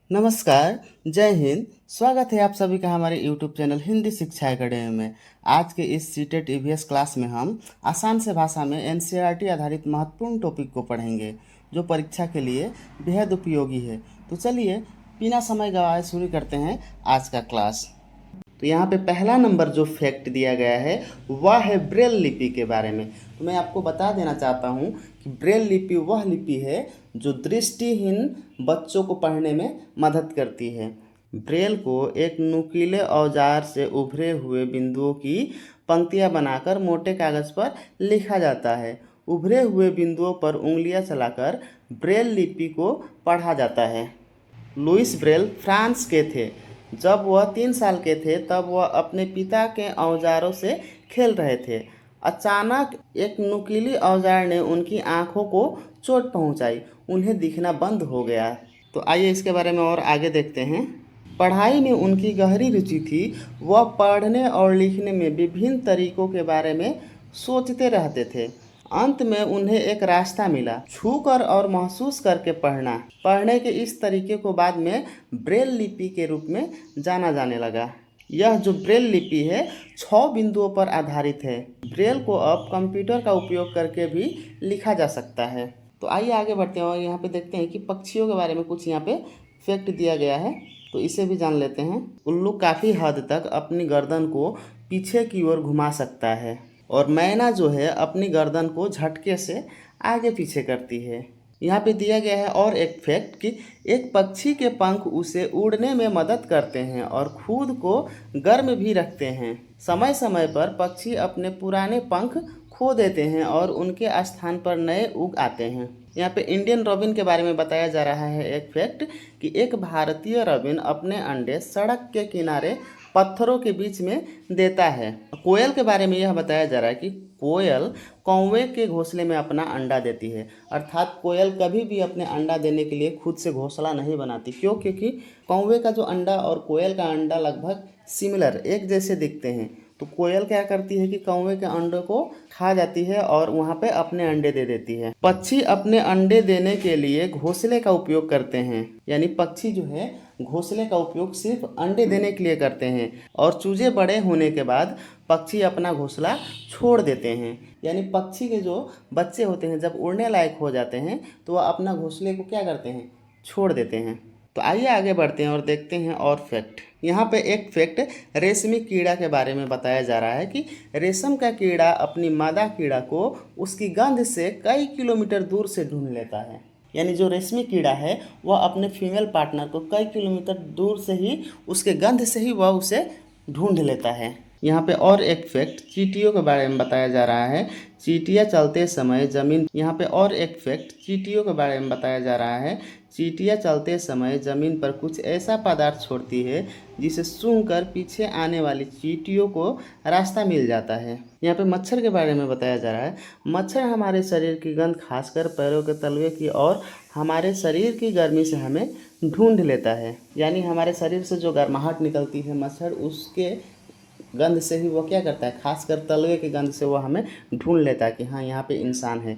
नमस्कार, जय हिंद। स्वागत है आप सभी का हमारे YouTube चैनल हिंदी शिक्षा एकेडमी में। आज के इस सीटेट ईवीएस क्लास में हम आसान से भाषा में एनसीईआरटी आधारित महत्वपूर्ण टॉपिक को पढ़ेंगे जो परीक्षा के लिए बेहद उपयोगी है। तो चलिए बिना समय गवाए शुरू करते हैं आज का क्लास। तो यहाँ पे पहला नंबर जो फैक्ट दिया गया है वह है ब्रेल लिपि के बारे में। तो मैं आपको बता देना चाहता हूँ कि ब्रेल लिपि वह लिपि है जो दृष्टिहीन बच्चों को पढ़ने में मदद करती है। ब्रेल को एक नुकीले औजार से उभरे हुए बिंदुओं की पंक्तियाँ बनाकर मोटे कागज़ पर लिखा जाता है। उभरे हुए बिंदुओं पर उंगलियाँ चलाकर ब्रेल लिपि को पढ़ा जाता है। लुइस ब्रेल फ्रांस के थे। जब वह 3 साल के थे तब वह अपने पिता के औजारों से खेल रहे थे। अचानक एक नुकीली औजार ने उनकी आंखों को चोट पहुंचाई। उन्हें दिखना बंद हो गया। तो आइए इसके बारे में और आगे देखते हैं। पढ़ाई में उनकी गहरी रुचि थी। वह पढ़ने और लिखने में विभिन्न तरीकों के बारे में सोचते रहते थे। अंत में उन्हें एक रास्ता मिला, छूकर और महसूस करके पढ़ना। पढ़ने के इस तरीके को बाद में ब्रेल लिपि के रूप में जाना जाने लगा। यह जो ब्रेल लिपि है 6 बिंदुओं पर आधारित है। ब्रेल को अब कंप्यूटर का उपयोग करके भी लिखा जा सकता है। तो आइए आगे बढ़ते हैं और यहाँ पे देखते हैं कि पक्षियों के बारे में कुछ यहाँ पे फैक्ट दिया गया है, तो इसे भी जान लेते हैं। उल्लू काफ़ी हद तक अपनी गर्दन को पीछे की ओर घुमा सकता है और मैना जो है अपनी गर्दन को झटके से आगे पीछे करती है। यहाँ पे दिया गया है और एक फैक्ट कि एक पक्षी के पंख उसे उड़ने में मदद करते हैं और खुद को गर्म भी रखते हैं। समय समय पर पक्षी अपने पुराने पंख खो देते हैं और उनके स्थान पर नए उग आते हैं। यहाँ पे इंडियन रॉबिन के बारे में बताया जा रहा है एक फैक्ट कि एक भारतीय रॉबिन अपने अंडे सड़क के किनारे पत्थरों के बीच में देता है। कोयल के बारे में यह बताया जा रहा है कि कोयल कौवे के घोंसले में अपना अंडा देती है। अर्थात कोयल कभी भी अपने अंडा देने के लिए खुद से घोंसला नहीं बनाती। क्यों? क्योंकि कौवे का जो अंडा और कोयल का अंडा लगभग सिमिलर, एक जैसे दिखते हैं। तो कोयल क्या करती है कि कौवे के अंडे को खा जाती है और वहाँ पे अपने अंडे दे देती है। पक्षी अपने अंडे देने के लिए घोंसले का उपयोग करते हैं। यानी पक्षी जो है घोंसले का उपयोग सिर्फ अंडे देने के लिए करते हैं और चूजे बड़े होने के बाद पक्षी अपना घोंसला छोड़ देते हैं। यानी पक्षी के जो बच्चे होते हैं जब उड़ने लायक हो जाते हैं तो वह अपना घोंसले को क्या करते हैं? छोड़ देते हैं। तो आइए आगे बढ़ते हैं और देखते हैं और फैक्ट। यहाँ पे एक फैक्ट रेशमी कीड़ा के बारे में बताया जा रहा है कि रेशम का कीड़ा अपनी मादा कीड़ा को उसकी गंध से कई किलोमीटर दूर से ढूंढ लेता है। यानी जो रेशमी कीड़ा है वह अपने फीमेल पार्टनर को कई किलोमीटर दूर से ही उसके गंध से ही वह उसे ढूंढ लेता है। यहाँ पे और एक फैक्ट चींटियों के बारे में बताया जा रहा है। चींटियाँ चलते समय जमीन यहाँ पे और एक फैक्ट चींटियों के बारे में बताया जा रहा है। चींटियाँ चलते समय ज़मीन पर कुछ ऐसा पदार्थ छोड़ती है जिसे सूंघकर पीछे आने वाली चींटियों को रास्ता मिल जाता है। यहाँ पे मच्छर के बारे में बताया जा रहा है। मच्छर हमारे शरीर की गंध खासकर पैरों के तलवे की और हमारे शरीर की गर्मी से हमें ढूंढ लेता है। यानी हमारे शरीर से जो गर्माहट निकलती है मच्छर उसके गंध से ही वो क्या करता है, खासकर तलवे के गंध से वो हमें ढूंढ लेता है कि हाँ यहाँ पे इंसान है।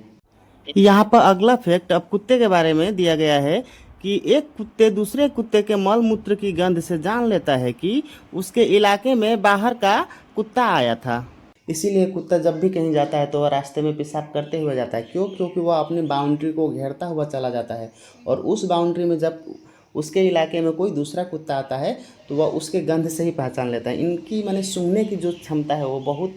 यहाँ पर अगला फैक्ट अब कुत्ते के बारे में दिया गया है कि एक कुत्ते दूसरे कुत्ते के मल मूत्र की गंध से जान लेता है कि उसके इलाके में बाहर का कुत्ता आया था। इसीलिए कुत्ता जब भी कहीं जाता है तो वह रास्ते में पेशाब करते हुए जाता है। क्यों? क्योंकि वह अपनी बाउंड्री को घेरता हुआ चला जाता है और उस बाउंड्री में जब उसके इलाके में कोई दूसरा कुत्ता आता है तो वह उसके गंध से ही पहचान लेता है। इनकी माने सूंघने की जो क्षमता है वो बहुत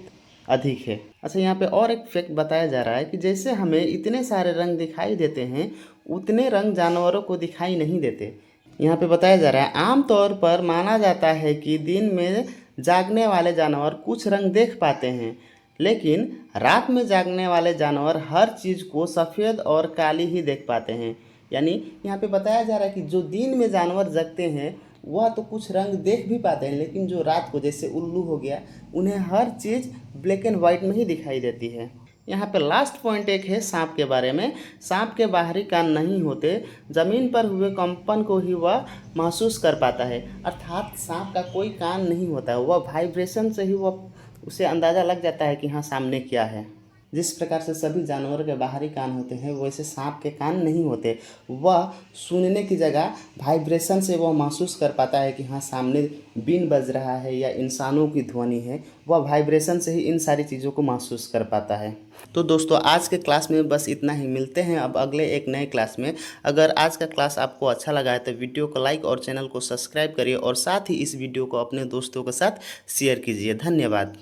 अधिक है। अच्छा, यहाँ पे और एक फैक्ट बताया जा रहा है कि जैसे हमें इतने सारे रंग दिखाई देते हैं उतने रंग जानवरों को दिखाई नहीं देते। यहाँ पे बताया जा रहा है आमतौर पर माना जाता है कि दिन में जागने वाले जानवर कुछ रंग देख पाते हैं, लेकिन रात में जागने वाले जानवर हर चीज़ को सफ़ेद और काली ही देख पाते हैं। यानी यहाँ पे बताया जा रहा है कि जो दिन में जानवर जगते हैं वह तो कुछ रंग देख भी पाते हैं, लेकिन जो रात को जैसे उल्लू हो गया उन्हें हर चीज़ ब्लैक एंड वाइट में ही दिखाई देती है। यहाँ पे लास्ट पॉइंट एक है सांप के बारे में। सांप के बाहरी कान नहीं होते, ज़मीन पर हुए कंपन को ही वह महसूस कर पाता है। अर्थात सांप का कोई कान नहीं होता है, वह वाइब्रेशन से ही वह उसे अंदाज़ा लग जाता है कि हाँ सामने क्या है। जिस प्रकार से सभी जानवरों के बाहरी कान होते हैं वैसे सांप के कान नहीं होते। वह सुनने की जगह वाइब्रेशन से वह महसूस कर पाता है कि हाँ सामने बीन बज रहा है या इंसानों की ध्वनि है। वह वाइब्रेशन से ही इन सारी चीज़ों को महसूस कर पाता है। तो दोस्तों आज के क्लास में बस इतना ही। मिलते हैं अब अगले एक नए क्लास में। अगर आज का क्लास आपको अच्छा लगा है तो वीडियो को लाइक और चैनल को सब्सक्राइब करिए और साथ ही इस वीडियो को अपने दोस्तों के साथ शेयर कीजिए। धन्यवाद।